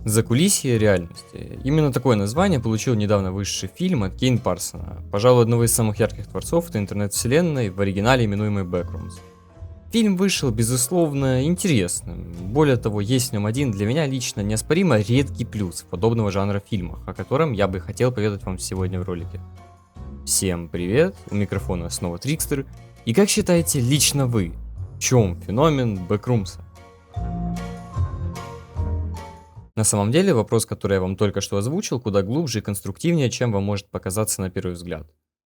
Закулисье реальности. Именно такое название получил недавно вышедший фильм от Кейн Парсона, пожалуй, одного из самых ярких творцов этой интернет-вселенной, в оригинале именуемый Backrooms. Фильм вышел, безусловно, интересным. Более того, есть в нем один для меня лично неоспоримо редкий плюс в подобного жанра фильмах, о котором я бы хотел поведать вам сегодня в ролике. Всем привет, у микрофона снова Трикстер, и как считаете лично вы, в чем феномен Бэкрумса? На самом деле, вопрос, который я вам только что озвучил, куда глубже и конструктивнее, чем вам может показаться на первый взгляд.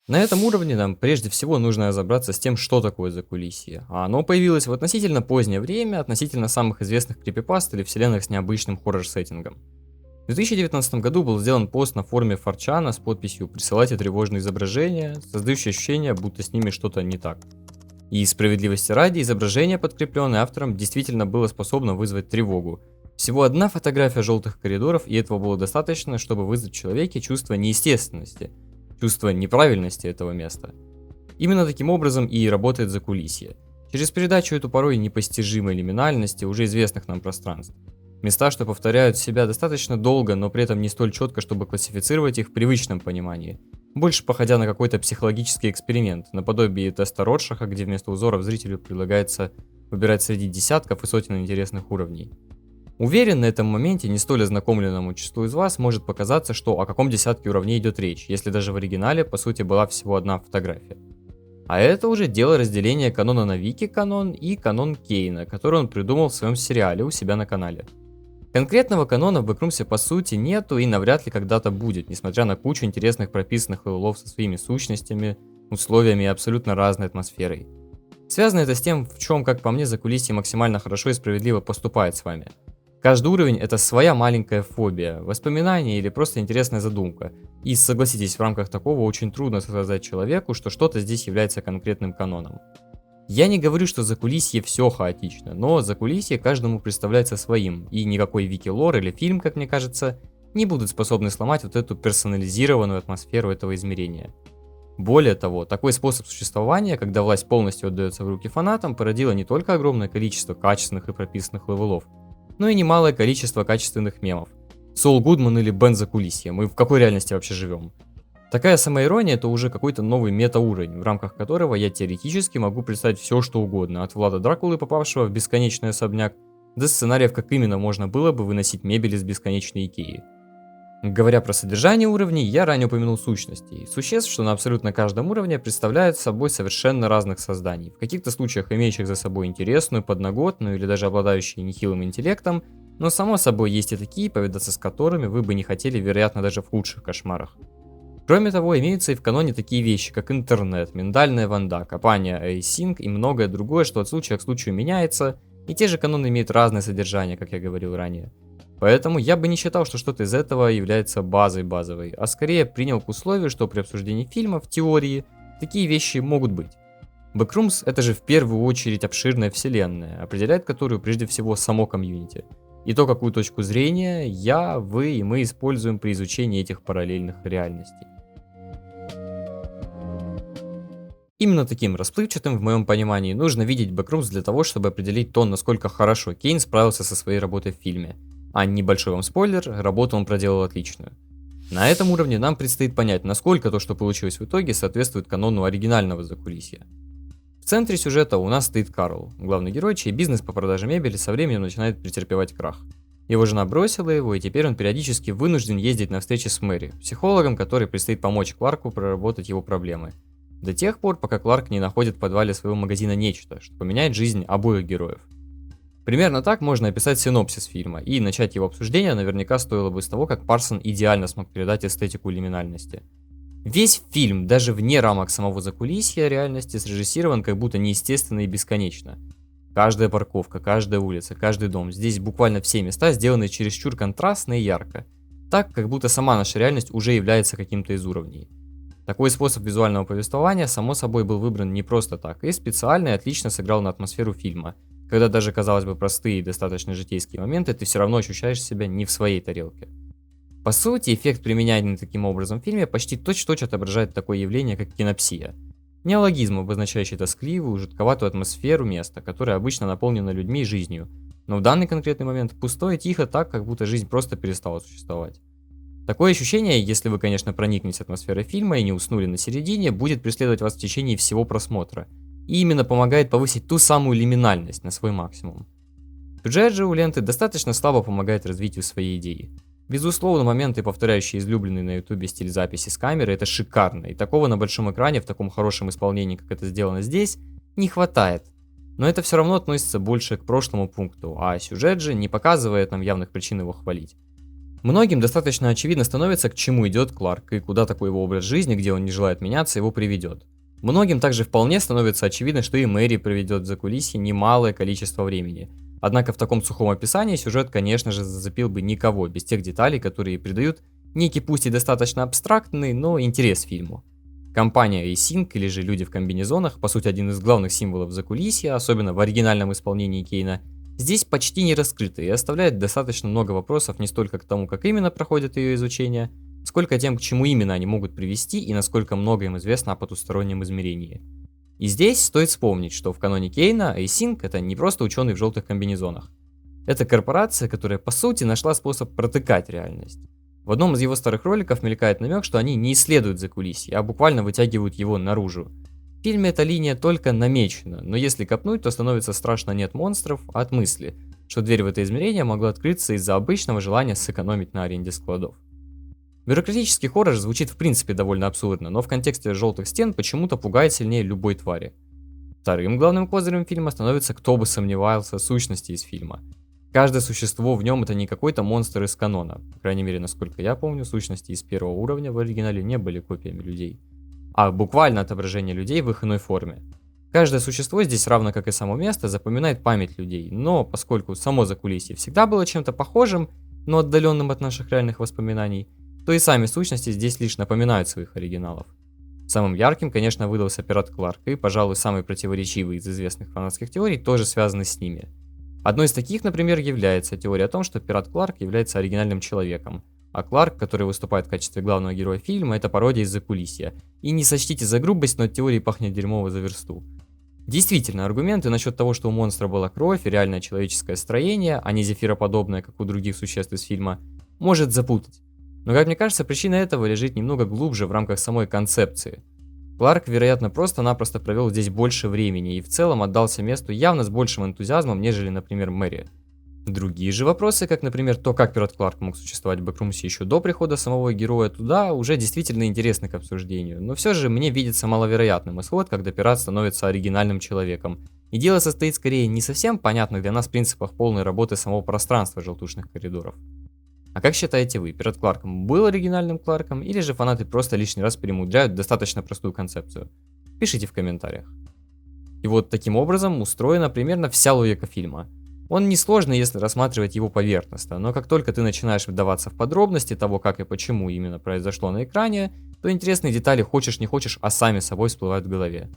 На этом уровне нам прежде всего нужно разобраться с тем, что такое закулисье. А оно появилось в относительно позднее время, относительно самых известных крипипаст или вселенных с необычным хоррор-сеттингом. В 2019 году был сделан пост на форуме 4chan с подписью «Присылайте тревожные изображения», создающие ощущение, будто с ними что-то не так. И справедливости ради, изображение, подкрепленное автором, действительно было способно вызвать тревогу. Всего одна фотография желтых коридоров, и этого было достаточно, чтобы вызвать в человеке чувство неестественности, чувство неправильности этого места. Именно таким образом и работает закулисье. Через передачу эту порой непостижимой лиминальности уже известных нам пространств. Места, что повторяют себя достаточно долго, но при этом не столь четко, чтобы классифицировать их в привычном понимании. Больше походя на какой-то психологический эксперимент, наподобие теста Роршаха, где вместо узоров зрителю предлагается выбирать среди десятков и сотен интересных уровней. Уверен, на этом моменте не столь ознакомленному числу из вас может показаться, что о каком десятке уровней идет речь, если даже в оригинале по сути была всего одна фотография. А это уже дело разделения канона на вики-канон и канон Кейна, который он придумал в своем сериале у себя на канале. Конкретного канона в Бэкрумсе по сути нету и навряд ли когда-то будет, несмотря на кучу интересных прописанных левелов со своими сущностями, условиями и абсолютно разной атмосферой. Связано это с тем, в чем, как по мне, закулисье максимально хорошо и справедливо поступает с вами. Каждый уровень — это своя маленькая фобия, воспоминание или просто интересная задумка. И согласитесь, в рамках такого очень трудно сказать человеку, что что-то здесь является конкретным каноном. Я не говорю, что закулисье все хаотично, но закулисье каждому представляется своим, и никакой вики-лор или фильм, как мне кажется, не будут способны сломать вот эту персонализированную атмосферу этого измерения. Более того, такой способ существования, когда власть полностью отдается в руки фанатам, породило не только огромное количество качественных и прописанных левелов, но и немалое количество качественных мемов. Сол Гудман или Бен закулисье, мы в какой реальности вообще живем? Такая самоирония — это уже какой-то новый метауровень, в рамках которого я теоретически могу представить все, что угодно, от Влада Дракулы, попавшего в бесконечный особняк, до сценариев, как именно можно было бы выносить мебель из бесконечной Икеи. Говоря про содержание уровней, я ранее упомянул сущностей. Существ, что на абсолютно каждом уровне представляют собой совершенно разных созданий, в каких-то случаях имеющих за собой интересную, подноготную или даже обладающие нехилым интеллектом, но само собой есть и такие, повидаться с которыми вы бы не хотели, вероятно, даже в худших кошмарах. Кроме того, имеются и в каноне такие вещи, как интернет, миндальная ванда, копание async и многое другое, что от случая к случаю меняется, и те же каноны имеют разное содержание, как я говорил ранее. Поэтому я бы не считал, что что-то из этого является базовой, а скорее принял к условию, что при обсуждении фильма, в теории, такие вещи могут быть. Backrooms — это же в первую очередь обширная вселенная, определяет которую прежде всего само комьюнити. И то, какую точку зрения я, вы и мы используем при изучении этих параллельных реальностей. Именно таким расплывчатым, в моем понимании, нужно видеть Backrooms для того, чтобы определить то, насколько хорошо Кейн справился со своей работой в фильме. А небольшой вам спойлер, работу он проделал отличную. На этом уровне нам предстоит понять, насколько то, что получилось в итоге, соответствует канону оригинального закулисья. В центре сюжета у нас стоит Карл, главный герой, чей бизнес по продаже мебели со временем начинает претерпевать крах. Его жена бросила его, и теперь он периодически вынужден ездить на встречи с Мэри, психологом, который предстоит помочь Кларку проработать его проблемы. До тех пор, пока Кларк не находит в подвале своего магазина нечто, что поменяет жизнь обоих героев. Примерно так можно описать синопсис фильма, и начать его обсуждение наверняка стоило бы с того, как Парсон идеально смог передать эстетику лиминальности. Весь фильм, даже вне рамок самого закулисья реальности, срежиссирован как будто неестественно и бесконечно. Каждая парковка, каждая улица, каждый дом, здесь буквально все места сделаны чересчур контрастно и ярко, так, как будто сама наша реальность уже является каким-то из уровней. Такой способ визуального повествования, само собой, был выбран не просто так, и специально и отлично сыграл на атмосферу фильма, когда даже, казалось бы, простые и достаточно житейские моменты, ты все равно ощущаешь себя не в своей тарелке. По сути, эффект, применяемый таким образом в фильме, почти точь-в-точь отображает такое явление, как кинопсия. Неологизм, обозначающий тоскливую, жутковатую атмосферу места, которое обычно наполнено людьми и жизнью, Но в данный конкретный момент пусто и тихо так, как будто жизнь просто перестала существовать. Такое ощущение, если вы, конечно, проникнете атмосферой фильма и не уснули на середине, будет преследовать вас в течение всего просмотра. И именно помогает повысить ту самую лиминальность на свой максимум. Сюжет же у ленты достаточно слабо помогает развитию своей идеи. Безусловно, моменты, повторяющие излюбленный на ютубе стиль записи с камеры, это шикарно, и такого на большом экране в таком хорошем исполнении, как это сделано здесь, не хватает. Но это все равно относится больше к прошлому пункту, а сюжет же не показывает нам явных причин его хвалить. Многим достаточно очевидно становится, к чему идет Кларк и куда такой его образ жизни, где он не желает меняться, его приведет. Многим также вполне становится очевидно, что и Мэри проведет в закулисье немалое количество времени. Однако в таком сухом описании сюжет, конечно же, зацепил бы никого, без тех деталей, которые придают некий, пусть и достаточно абстрактный, но интерес фильму. Компания A-Sync, или же люди в комбинезонах, по сути один из главных символов закулисья, особенно в оригинальном исполнении Кейна, здесь почти не раскрыты и оставляет достаточно много вопросов не столько к тому, как именно проходит ее изучение, сколько тем, к чему именно они могут привести и насколько много им известно о потустороннем измерении. И здесь стоит вспомнить, что в каноне Кейна A-Sync это не просто ученый в желтых комбинезонах. Это корпорация, которая по сути нашла способ протыкать реальность. В одном из его старых роликов мелькает намек, что они не исследуют закулисье, а буквально вытягивают его наружу. В фильме эта линия только намечена, но если копнуть, то становится страшно не от монстров, а от мысли, что дверь в это измерение могла открыться из-за обычного желания сэкономить на аренде складов. Бюрократический хоррор звучит в принципе довольно абсурдно, но в контексте желтых стен почему-то пугает сильнее любой твари. Вторым главным козырем фильма становится, кто бы сомневался, сущности из фильма. Каждое существо в нем это не какой-то монстр из канона. По крайней мере, насколько я помню, сущности из первого уровня в оригинале не были копиями людей, а буквально отображение людей в их иной форме. Каждое существо здесь, равно как и само место, запоминает память людей, но поскольку само закулисье всегда было чем-то похожим, но отдаленным от наших реальных воспоминаний, то и сами сущности здесь лишь напоминают своих оригиналов. Самым ярким, конечно, выдался пират Кларк, и, пожалуй, самый противоречивый из известных фанатских теорий тоже связаны с ними. Одной из таких, например, является теория о том, что пират Кларк является оригинальным человеком, а Кларк, который выступает в качестве главного героя фильма, это пародия из закулисья. И не сочтите за грубость, но от теории пахнет дерьмово за версту. Действительно, аргументы насчет того, что у монстра была кровь и реальное человеческое строение, а не зефироподобное, как у других существ из фильма, может запутать. Но, как мне кажется, причина этого лежит немного глубже в рамках самой концепции. Кларк, вероятно, просто-напросто провел здесь больше времени и в целом отдался месту явно с большим энтузиазмом, нежели, например, Мэри. Другие же вопросы, как, например, то, как пират Кларк мог существовать в Бэкрумсе еще до прихода самого героя туда, уже действительно интересны к обсуждению. Но все же мне видится маловероятным исход, когда пират становится оригинальным человеком. И дело состоит скорее не совсем понятных для нас принципах полной работы самого пространства желтушных коридоров. А как считаете вы, пират Кларк был оригинальным Кларком, или же фанаты просто лишний раз перемудряют достаточно простую концепцию? Пишите в комментариях. И вот таким образом устроена примерно вся логика фильма. Он несложный, если рассматривать его поверхностно, но как только ты начинаешь вдаваться в подробности того, как и почему именно произошло на экране, то интересные детали хочешь не хочешь, а сами собой всплывают в голове.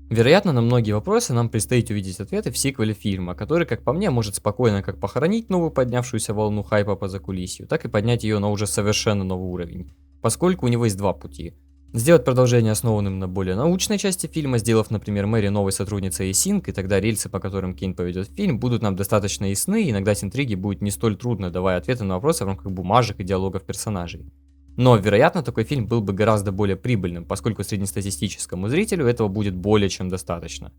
Вероятно, на многие вопросы нам предстоит увидеть ответы в сиквеле фильма, который, как по мне, может спокойно как похоронить новую поднявшуюся волну хайпа по закулисью, так и поднять ее на уже совершенно новый уровень, поскольку у него есть два пути. Сделать продолжение основанным на более научной части фильма, сделав, например, Мэри новой сотрудницей A-Sync, и тогда рельсы, по которым Кейн поведет фильм, будут нам достаточно ясны, и иногда интриги будет не столь трудно, давая ответы на вопросы в рамках бумажек и диалогов персонажей. Но, вероятно, такой фильм был бы гораздо более прибыльным, поскольку среднестатистическому зрителю этого будет более чем достаточно.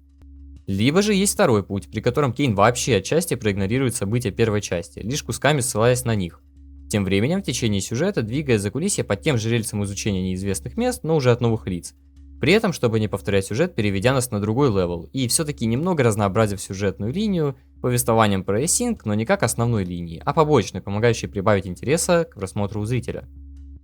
Либо же есть второй путь, при котором Кейн вообще отчасти проигнорирует события первой части, лишь кусками ссылаясь на них. Тем временем в течение сюжета двигая закулисье под тем же рельсом изучения неизвестных мест, но уже от новых лиц. При этом, чтобы не повторять сюжет, переведя нас на другой левел, и все-таки немного разнообразив сюжетную линию, повествованием про A-Sync, но не как основной линии, а побочной, помогающей прибавить интереса к просмотру у зрителя.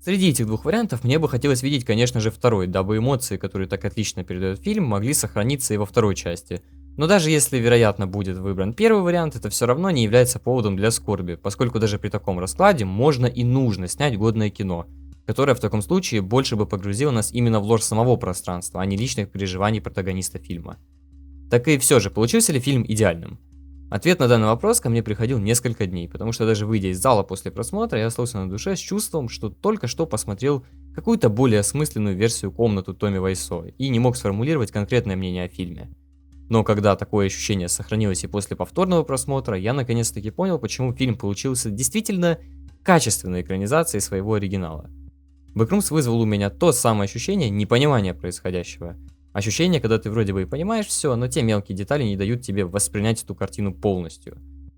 Среди этих двух вариантов мне бы хотелось видеть, конечно же, второй, дабы эмоции, которые так отлично передает фильм, могли сохраниться и во второй части. Но даже если, вероятно, будет выбран первый вариант, это все равно не является поводом для скорби, поскольку даже при таком раскладе можно и нужно снять годное кино, которое в таком случае больше бы погрузило нас именно в лор самого пространства, а не личных переживаний протагониста фильма. Так и все же, получился ли фильм идеальным? Ответ на данный вопрос ко мне приходил несколько дней, потому что даже выйдя из зала после просмотра, я остался на душе с чувством, что только что посмотрел какую-то более осмысленную версию «Комнату» Томми Вайсо и не мог сформулировать конкретное мнение о фильме. Но когда такое ощущение сохранилось и после повторного просмотра, я наконец-таки понял, почему фильм получился действительно качественной экранизацией своего оригинала. Backrooms вызвал у меня то самое ощущение непонимания происходящего. Ощущение, когда ты вроде бы и понимаешь все, но те мелкие детали не дают тебе воспринять эту картину полностью.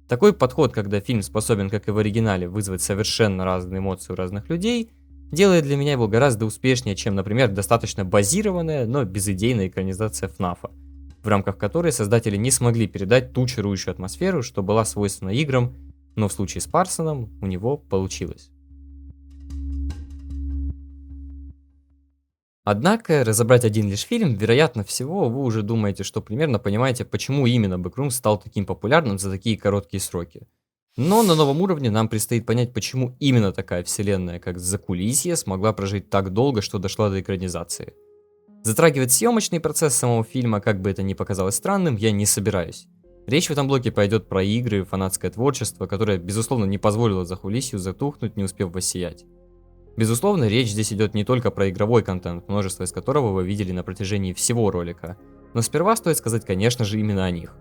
Такой подход, когда фильм способен, как и в оригинале, вызвать совершенно разные эмоции у разных людей, делает для меня его гораздо успешнее, чем, например, достаточно базированная, но безыдейная экранизация ФНАФа, в рамках которой создатели не смогли передать ту чарующую атмосферу, что была свойственна играм, но в случае с Парсоном у него получилось. Однако, разобрать один лишь фильм, вероятно всего, вы уже думаете, что примерно понимаете, почему именно Backrooms стал таким популярным за такие короткие сроки. Но на новом уровне нам предстоит понять, почему именно такая вселенная, как Закулисье, смогла прожить так долго, что дошла до экранизации. Затрагивать съемочный процесс самого фильма, как бы это ни показалось странным, я не собираюсь. Речь в этом блоке пойдет про игры, фанатское творчество, которое, безусловно, не позволило Закулисью затухнуть, не успев воссиять. Безусловно, речь здесь идет не только про игровой контент, множество из которого вы видели на протяжении всего ролика, но сперва стоит сказать, конечно же, именно о них.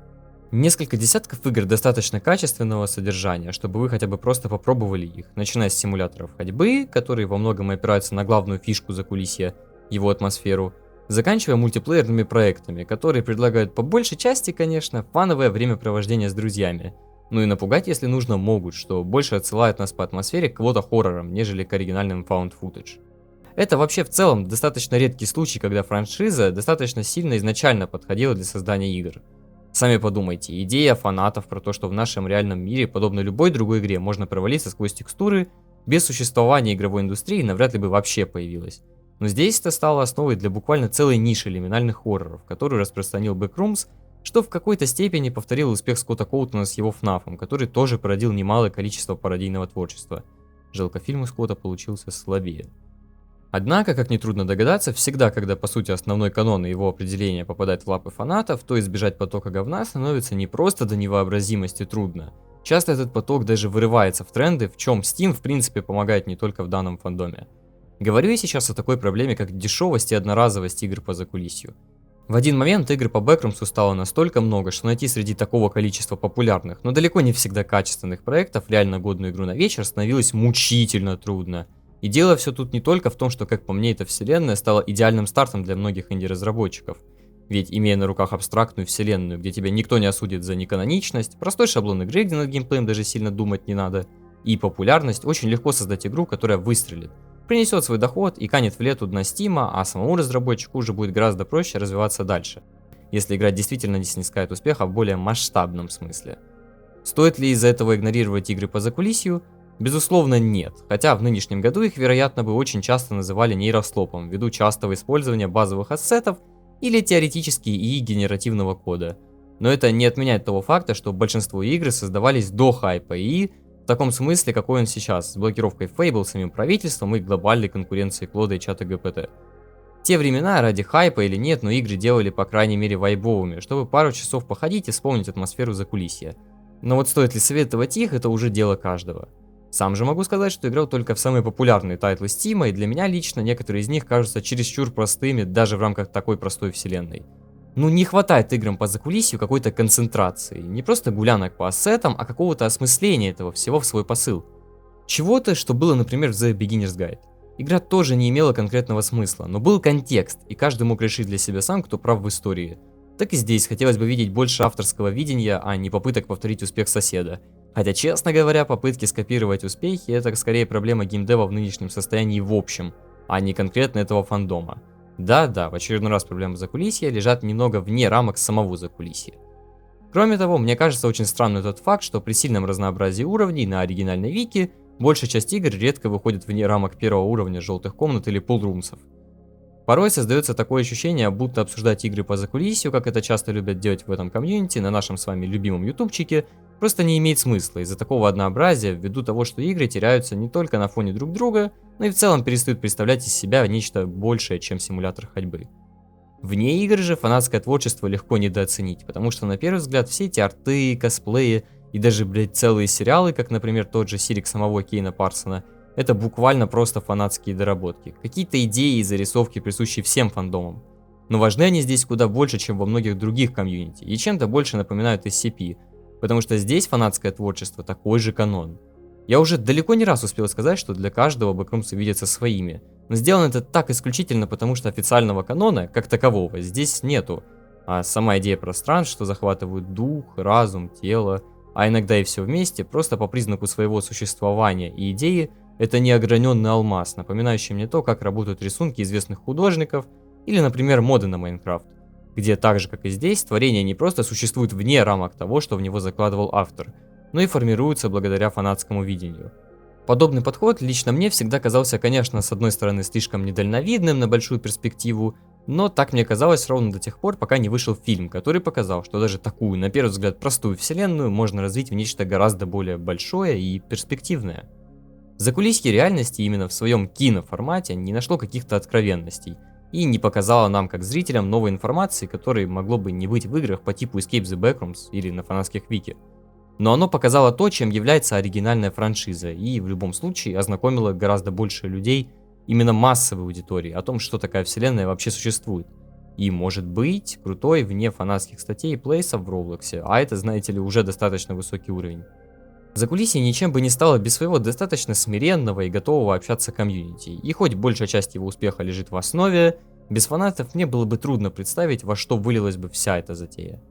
Несколько десятков игр достаточно качественного содержания, чтобы вы хотя бы просто попробовали их, начиная с симуляторов ходьбы, которые во многом опираются на главную фишку Закулисья, его атмосферу, заканчивая мультиплеерными проектами, которые предлагают по большей части, конечно, фановое времяпровождение с друзьями. Ну и напугать, если нужно, могут, что больше отсылает нас по атмосфере к квота-хоррорам, нежели к оригинальным found footage. Это вообще в целом достаточно редкий случай, когда франшиза достаточно сильно изначально подходила для создания игр. Сами подумайте, идея фанатов про то, что в нашем реальном мире, подобно любой другой игре, можно провалиться сквозь текстуры, без существования игровой индустрии навряд ли бы вообще появилась. Но здесь это стало основой для буквально целой ниши лиминальных хорроров, которую распространил Backrooms, что в какой-то степени повторил успех Скотта Коутона с его ФНАФом, который тоже породил немалое количество пародийного творчества. Жалко, фильм у Скотта получился слабее. Однако, как нетрудно догадаться, всегда, когда по сути основной канон и его определение попадает в лапы фанатов, то избежать потока говна становится не просто до невообразимости трудно. Часто этот поток даже вырывается в тренды, в чем Steam в принципе помогает не только в данном фандоме. Говорю я сейчас о такой проблеме, как дешевость и одноразовость игр по закулисью. В один момент игр по Backrooms'у стало настолько много, что найти среди такого количества популярных, но далеко не всегда качественных проектов реально годную игру на вечер становилось мучительно трудно. И дело все тут не только в том, что, как по мне, эта вселенная стала идеальным стартом для многих инди-разработчиков. Ведь, имея на руках абстрактную вселенную, где тебя никто не осудит за неканоничность, простой шаблон игры, где над геймплеем даже сильно думать не надо, и популярность, очень легко создать игру, которая выстрелит, принесет свой доход и канет в лету дна Стима, а самому разработчику уже будет гораздо проще развиваться дальше, если игра действительно не снискает успеха в более масштабном смысле. Стоит ли из-за этого игнорировать игры по закулисью? Безусловно, нет, хотя в нынешнем году их, вероятно, бы очень часто называли нейрослопом ввиду частого использования базовых ассетов или теоретически и генеративного кода. Но это не отменяет того факта, что большинство игр создавались до хайпа и в таком смысле, какой он сейчас, с блокировкой Fable, самим правительством и глобальной конкуренцией Клода и чата ГПТ. В те времена, ради хайпа или нет, но игры делали по крайней мере вайбовыми, чтобы пару часов походить и вспомнить атмосферу закулисья. Но вот стоит ли советовать их, это уже дело каждого. Сам же могу сказать, что играл только в самые популярные тайтлы Steam, и для меня лично некоторые из них кажутся чересчур простыми даже в рамках такой простой вселенной. Ну не хватает играм по закулисью какой-то концентрации, не просто гулянок по ассетам, а какого-то осмысления этого всего в свой посыл. Чего-то, что было, например, в The Beginner's Guide. Игра тоже не имела конкретного смысла, но был контекст, и каждый мог решить для себя сам, кто прав в истории. Так и здесь хотелось бы видеть больше авторского видения, а не попыток повторить успех соседа. Хотя, честно говоря, попытки скопировать успехи — это скорее проблема геймдева в нынешнем состоянии в общем, а не конкретно этого фандома. Да-да, в очередной раз проблемы закулисья лежат немного вне рамок самого закулисья. Кроме того, мне кажется очень странным тот факт, что при сильном разнообразии уровней на оригинальной вики большая часть игр редко выходит вне рамок первого уровня желтых комнат или пулрумсов. Порой создается такое ощущение, будто обсуждать игры по закулисью, как это часто любят делать в этом комьюнити, на нашем с вами любимом ютубчике, просто не имеет смысла из-за такого однообразия, ввиду того, что игры теряются не только на фоне друг друга, но и в целом перестают представлять из себя нечто большее, чем симулятор ходьбы. Вне игр же фанатское творчество легко недооценить, потому что на первый взгляд все эти арты, косплеи и даже, целые сериалы, как, например, тот же Сирик самого Кейна Парсона, это буквально просто фанатские доработки, какие-то идеи и зарисовки, присущие всем фандомам. Но важны они здесь куда больше, чем во многих других комьюнити, и чем-то больше напоминают SCP, потому что здесь фанатское творчество такой же канон. Я уже далеко не раз успел сказать, что для каждого бэкрумсы видятся своими, но сделано это так исключительно потому, что официального канона, как такового, здесь нету, а сама идея пространств, что захватывают дух, разум, тело, а иногда и все вместе, просто по признаку своего существования и идеи, это неограненный алмаз, напоминающий мне то, как работают рисунки известных художников, или, например, моды на Майнкрафт, где так же, как и здесь, творение не просто существует вне рамок того, что в него закладывал автор, но и формируется благодаря фанатскому видению. Подобный подход лично мне всегда казался, конечно, с одной стороны слишком недальновидным на большую перспективу, но так мне казалось ровно до тех пор, пока не вышел фильм, который показал, что даже такую, на первый взгляд, простую вселенную можно развить в нечто гораздо более большое и перспективное. Закулисье реальности именно в своем киноформате не нашло каких-то откровенностей и не показало нам, как зрителям, новой информации, которой могло бы не быть в играх по типу Escape the Backrooms или на фанатских вики. Но оно показало то, чем является оригинальная франшиза, и в любом случае ознакомило гораздо больше людей, именно массовой аудитории, о том, что такая вселенная вообще существует. И может быть крутой вне фанатских статей и плейсов в Роблоксе, а это, знаете ли, уже достаточно высокий уровень. Закулисье ничем бы не стало без своего достаточно смиренного и готового общаться комьюнити, и хоть большая часть его успеха лежит в основе, без фанатов мне было бы трудно представить, во что вылилась бы вся эта затея.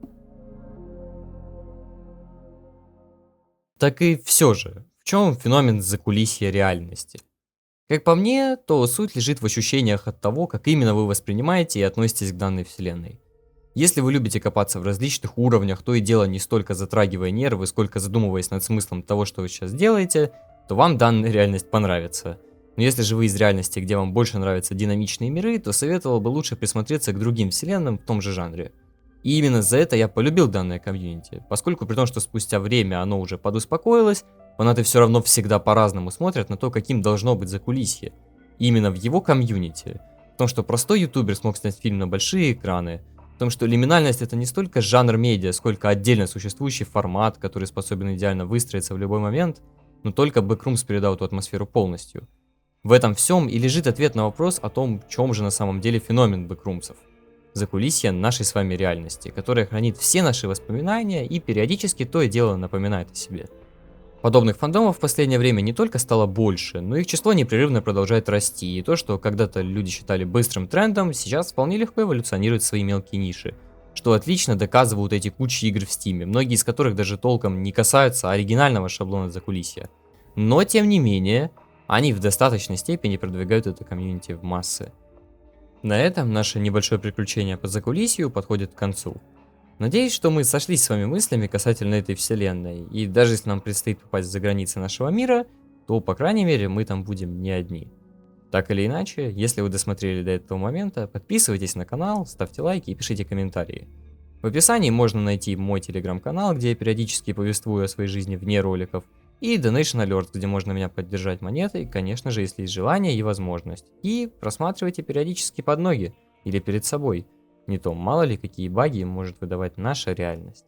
Так и все же, в чем феномен закулисья реальности? Как по мне, то суть лежит в ощущениях от того, как именно вы воспринимаете и относитесь к данной вселенной. Если вы любите копаться в различных уровнях, то и дело не столько затрагивая нервы, сколько задумываясь над смыслом того, что вы сейчас делаете, то вам данная реальность понравится. Но если же вы из реальности, где вам больше нравятся динамичные миры, то советовал бы лучше присмотреться к другим вселенным в том же жанре. И именно за это я полюбил данное комьюнити, поскольку при том, что спустя время оно уже подуспокоилось, фанаты все равно всегда по-разному смотрят на то, каким должно быть закулисье. И именно в его комьюнити. В том, что простой ютубер смог снять фильм на большие экраны, в том, что лиминальность это не столько жанр медиа, сколько отдельно существующий формат, который способен идеально выстроиться в любой момент, но только Backrooms передал эту атмосферу полностью. В этом всем и лежит ответ на вопрос о том, в чем же на самом деле феномен Бэкрумсов. Закулисье нашей с вами реальности, которая хранит все наши воспоминания и периодически то и дело напоминает о себе. Подобных фандомов в последнее время не только стало больше, но их число непрерывно продолжает расти, и то, что когда-то люди считали быстрым трендом, сейчас вполне легко эволюционирует в свои мелкие ниши, что отлично доказывают эти кучи игр в Стиме, многие из которых даже толком не касаются оригинального шаблона закулисья. Но тем не менее, они в достаточной степени продвигают это комьюнити в массы. На этом наше небольшое приключение по закулисью подходит к концу. Надеюсь, что мы сошлись с вами мыслями касательно этой вселенной, и даже если нам предстоит попасть за границы нашего мира, то, по крайней мере, мы там будем не одни. Так или иначе, если вы досмотрели до этого момента, подписывайтесь на канал, ставьте лайки и пишите комментарии. В описании можно найти мой телеграм-канал, где я периодически повествую о своей жизни вне роликов, и Donation Alerts, где можно меня поддержать монетой, конечно же, если есть желание и возможность. И просматривайте периодически под ноги или перед собой. Не то мало ли какие баги может выдавать наша реальность.